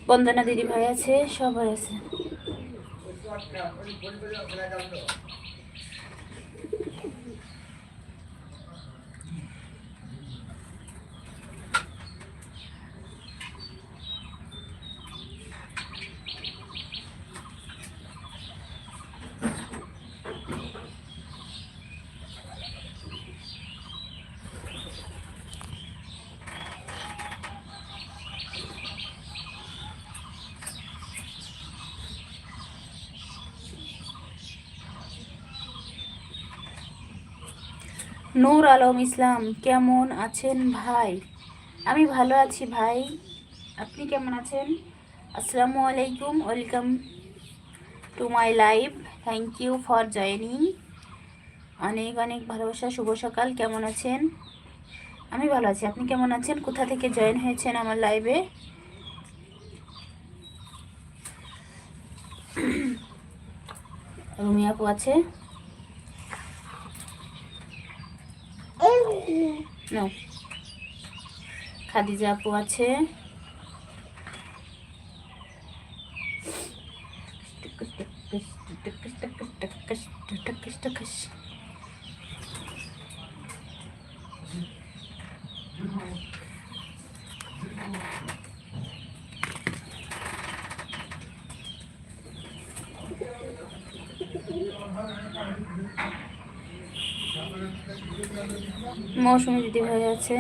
বন্দনা দিদি ভাই আছে, সবাই আছে। নূর আলম ইসলাম, কেমন আছেন ভাই? আমি ভালো আছি ভাই, আপনি কেমন আছেন? আসসালামু আলাইকুম, welcome to my live, thank you for joining. অনেক অনেক ভালোবাসা, শুভ সকাল। কেমন আছেন? আমি ভালো আছি, আপনি কেমন আছেন? কোথা থেকে জয়েন হয়েছেন আমার লাইভে? রুমি আপু আছে? নো। খাদিজা আপু আছে? মৌসুমী দিদি ভাই আছে?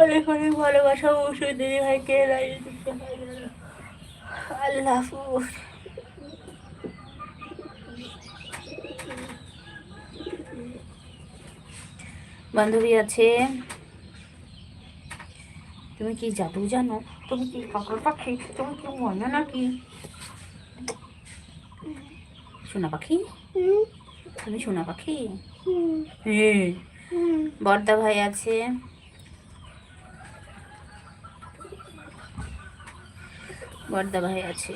অনেক অনেক ভালোবাসা মৌসুমী দিদি ভাইকে। আল্লাহ হাফেজ। বান্ধবী আছে? তুমি কি জাদু জানো? তুমি কি কাকর পাখি? তুমি কি মনে নাকি সোনা পাখি? তুমি সোনা পাখি? হ্যাঁ। বর্দা ভাই আছে? বর্দা ভাই আছে?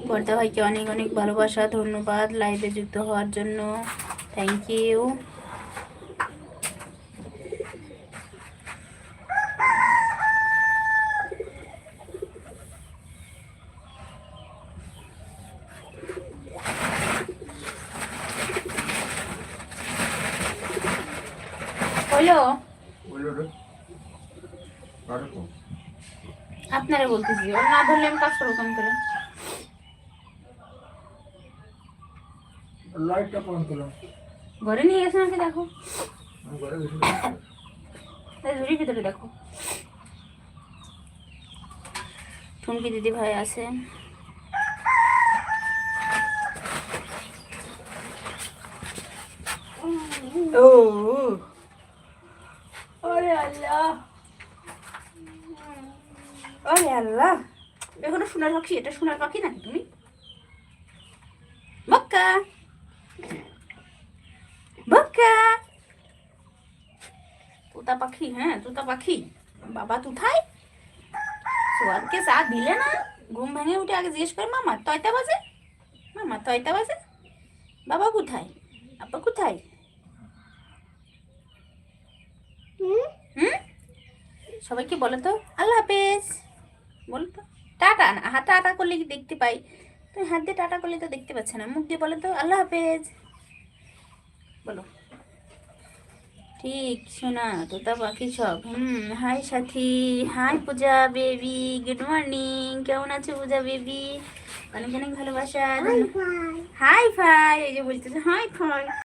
বর্দা ভাইকে অনেক অনেক ভালোবাসা, ধন্যবাদ লাইভে যুক্ত হওয়ার জন্য, থ্যাংক ইউ। হলো আপনারা বলতেছি, ওর না ধরলে আমি কাজ করবো কেমন করে? লাইটটা বন্ধ করো। ঘরে নিয়ে গেছে নাকি দেখো, ঝুড়ির ভিতরে দেখো। টুমকি দিদি ভাই আছে? ও ওরে আল্লাহ, ওরে আল্লাহ, এখনো সোনার পাখি? এটা সোনার পাখি নাকি তুমি? বক্কা বক্কা, তোতা পাখি? হ্যাঁ তোতা পাখি। বাবা কোথায়? সোয়াদকে চা দিলে না? ঘুম ভেঙে উঠে আগে জিজ্ঞেস করে মামা তয়তা বাজে, মামা তয়তা বাজে, বাবা কোথায়, আপা কোথায়? হুম, সবাইকে বলো তো আল্লাহ হাফেজ, বলো তো টাটা। না হাত টাটা করলে কি দেখতে পাই? তুমি হাত দিয়ে টাটা করলে তো দেখতে পাচ্ছে না, মুখ দিয়ে বলো তো আল্লাহ হাফেজ, বলো। ঠিক শোনা তোতা পাখি সব। হাই সাথী, হাই পূজা বেবি, গুড মর্নিং, কেমন আছো পূজা বেবি? অনেক অনেক ভালোবাসা। হাই ফাই, এই যে বলতেছে হাই ফাই।